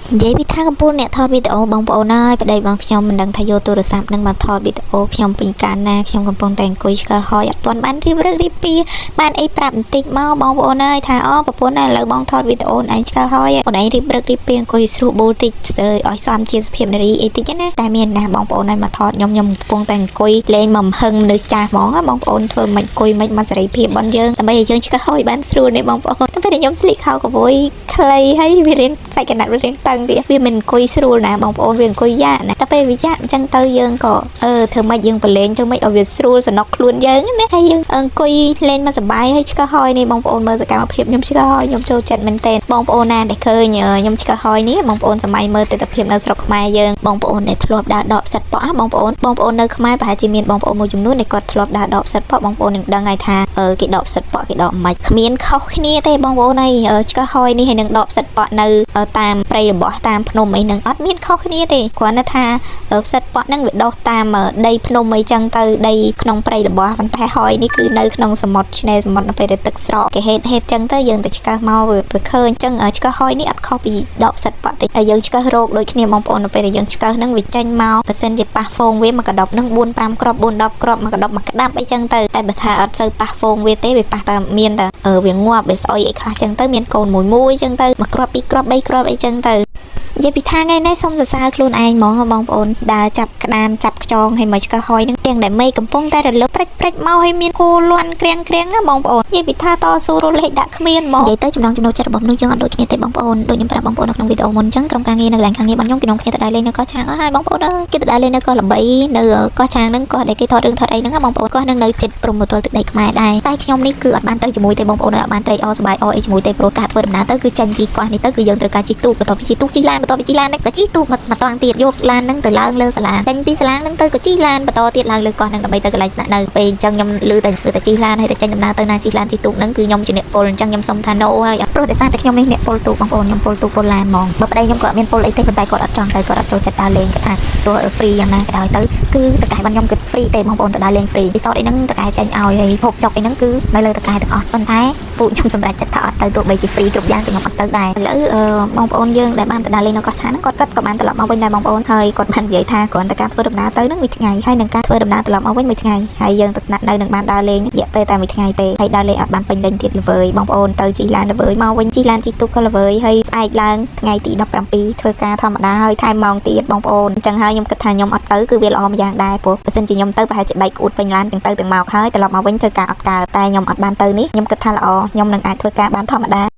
និយាយពីថាកំពូលអ្នកថតវីដេអូបងប្អូនហើយប្តីបងខ្ញុំមិនដឹងថាយកទូរស័ព្ទនឹងមកថតវីដេអូខ្ញុំពេញកាលណាខ្ញុំកំពុងតែអង្គុយឆ្កឹះហយអត់ទាន់បានរៀបរឹករៀបពីបានអីប្រាប់បន្តិចមកបងប្អូនហើយថាអូប្រពន្ធណាឥឡូវបងថតវីដេអូឯងឆ្កឹះហយបងឯងរៀបរឹករៀបពីអង្គុយស្រួលបួលតិចស្ទើរឲ្យសមជាសុភាពនារីអីតិចណាតែមានណាបងប្អូនហើយមកថតខ្ញុំកំពុងតែអង្គុយលេងមកហឹងមនុស្សចាស់ហ្មងបងប្អូនធ្វើមិនអង្គុយមិនមកសេរីភាពរបស់យើងដើម្បីឲ្យយើងឆ្កឹះហយបានស្រួលនេះបងប្អូនពេលខ្ញុំស្លៀកខោកវយខ្លីហើយវារៀងសាច់កណាត់វារៀងតឹងទៀតវាមិនអង្គុយស្រួលណាបងប្អូនវាអង្គុយយ៉ាណាតែពេលវាយ៉ាអញ្ចឹងទៅយើងក៏ធ្វើម៉េចយើងប្រឡែងធ្វើម៉េចឲ្យវាស្រួលសំណុកខ្លួនយើងណាហើយយើងអង្គុយលេងមកសប្បាយហើយឆ្កឹះហយនេះបងប្អូនមើលសកម្មភាពខ្ញុំឆ្កឹះហយខ្ញុំចូលចិត្តមែនទែនបងប្អូនណាដែលឃើញខ្ញុំឆ្កឹះហយនេះបងប្អូនសម័យមើលទស្សនភាពនៅស្រុកខ្មែរយើងបងប្អូនដែលធ្លាប់ដើរដកផ្សិតប៉ោះបងប្អូននៅខ្មែរប្រហែលជាមានបងប្អូនមួយចំនួនដែលគាត់ធ្លាប់ដើរដកផ្សិតប៉ោះបងប្អូននឹងដឹងហើយថាគេដកផ្សិតប៉ោះគេដកមិនគ្មានខុសគ្នាទេបងប្អូនហើយឆ្កឹះហយនេះហើយនឹងដកផ្សិតប៉ោះនៅតាមព្រៃរបស់តាមភ្នំអីនឹងអត់មានខុសគ្នាទេគ្រាន់តែថាផ្សិតប៉ោះហ្នឹងវាដុះតាមដីភ្នំអីចឹងទៅដីក្នុងព្រៃរបស់ប៉ុន្តែហយនេះគឺនៅក្នុងសមុទ្រឆ្នេរសមុទ្រនៅពេលដែលទឹកស្រកគេហេតុចឹងទៅយើងទៅឆ្កឹះមកវាឃើញចឹងឆ្កឹះហយនេះអត់ខុសពីដកផ្សិតប៉ោះទេហើយយើងឆ្កឹះរោគដូចគ្នាបងប្អូននៅពេលដែលយើងឆ្កឹះហ្នឹងវាចេញមកបើសិនជាប៉ះហ្វូងវាមួយកដប់ហ្នឹង4 5គ្រាប់4 10គ្រាប់មួយកដប់មួយកដាប់អីចឹងទៅតែបើថាអត់សូវប៉ះហ្វូងវាទេវាប៉ះតែមានតែវាងាប់វាស្អុយអីខ្លះចឹងទៅមានកូនមួយចឹងទៅមួយគ្រាប់2គ្រាប់3គ្រាប់អីចឹងទៅនិយាយពីថាថ្ងៃនេះសូមសរសើរខ្លួនឯងហ្មងបងប្អូនដើរចាប់ក្តាមចាប់ខ្យងហើយមកឆ្កឹះហយនឹងទាំងដែលមេកំពុងតែរលឹកព្រិចមកហើយមានគោលន់ក្រៀងណាបងប្អូននិយាយពីថាតស៊ូរលេខដាក់គ្មានហ្មងនិយាយទៅចំណងចំណូលចិត្តរបស់មនុស្សយើងអត់ដូចគ្នាទេបងប្អូនដូចខ្ញុំប្រាប់បងប្អូននៅក្នុងវីដេអូមុនអញ្ចឹងក្រុមការងារនៅកន្លែងខាងងាររបស់ខ្ញុំគេទៅដើរលេងនៅកោះឆាងហើយបងប្អូនអើយគេទៅដើរលេងនៅកោះល្បីនៅកោះឆាងហ្នឹងកោះដែលគេថតរឿងថតអីហ្នឹងបងប្អូនកោះហ្នឹងនៅចិត្តព្រំប្រទល់ទឹកដីខ្មែរដែរតែខ្ញុំនេះគឺអត់បានទៅជាមួយទេបងប្អូនអត់បានត្រេកអរសប្បាយអរអីជាមួយទេព្រោះការធ្វើដំណើរទៅគឺចាញ់ពីកោះនេះទៅគឺយើងត្រូវការជិះទូកបន្ទាប់ពីជិះទូកជិះឡានបន្ទាប់ពីជិះឡានហ្នឹងក៏ជិះទូកមកតង់ទៀតយកឡានហ្នឹងទៅឡើងលើសាលាចេញពីសាលាហ្នឹងទៅក៏ជិះឡានបន្តទៀតឡើងលើកោះហ្នឹងដើម្បីទៅកន្លែងស្នាក់នៅពេលអញ្ចឹងខ្ញុំលឺតែជិះឡានហើយតែចេញដំណើរទៅណាជិះឡានជិះទូកហ្នឹងគឺខ្ញុំជាអ្នកពលអញ្ចឹងខ្ញុំសុំថា no ហើយព្រោះដោយសារតែខ្ញុំនេះអ្នកពលទូកបងប្អូនខ្ញុំពលទូកពលឡានហ្មងបើប្តីខ្ញុំក៏អត់មានពលអីទេប៉ុន្តែគាត់អត់ចង់ទៅគាត់អត់ចូលចិត្តដើរលេងគាត់ថាទោះ free យ៉ាងណាក៏ដោយទៅគឺតកែរបស់ខ្ញុំគឺ free ទេបងប្អូនទៅដើរលេង free ពិសោធន៍អីហ្នឹងតកែចេញឲ្យហើយហូបចុកអីហ្នឹងគឺនៅលើតកែទាំងអស់ប៉ុន្តែពួកខ្ញុំសម្រេចចិត្តថាអត់ទៅទោះបីជា free គ្រប់យ៉ាងតែខ្ញុំអត់ទៅដែរឥឡូវបងប្អូនយើងដែលបានទៅដើរលេងនៅកោះឆាហ្នឹងគាត់ក៏បានត្រឡប់មកវិញដែរបងប្អូនហើយគាត់បាននិយាយថាគ្រាន់តែការធ្វើដំណើរទៅហ្នឹងមួយថ្ងៃហើយនឹងការធ្វើដំណើរត្រឡប់មកវិញមួយថ្ងៃហើយយើងទៅស្នាក់នៅនឹងបានដើរលេងរយៈពេលតែមួយថ្ងៃទេហើយដើរលេងអត់បានពេញលេញទៀតល្វើយបងប្អូនទៅជិះឡានល្វើយមកវិញជិះឡានជិះទូកក៏ល្វើយហើយស្អែកឡើងថ្ងៃទី17ធ្វើការធម្មតាហើយថែមម៉ោងទៀតបងប្អូនអញ្ចឹងហើយខ្ញុំគិតថាខ្ញុំអត់ទៅគឺវាល្អម្យ៉ាងដែរព្រោះបើសិនជាខ្ញុំទៅប្រហែលជាបែកក្អួតពេញឡានទាំងទៅទាំងមកហើយត្រឡប់មកវិញធ្វើការអត់កើតតែខ្ញុំអត់បានទៅនេះខ្ញុំគិតថាល្អខ្ញុំនឹងអាចធ្វើការបានធម្មតា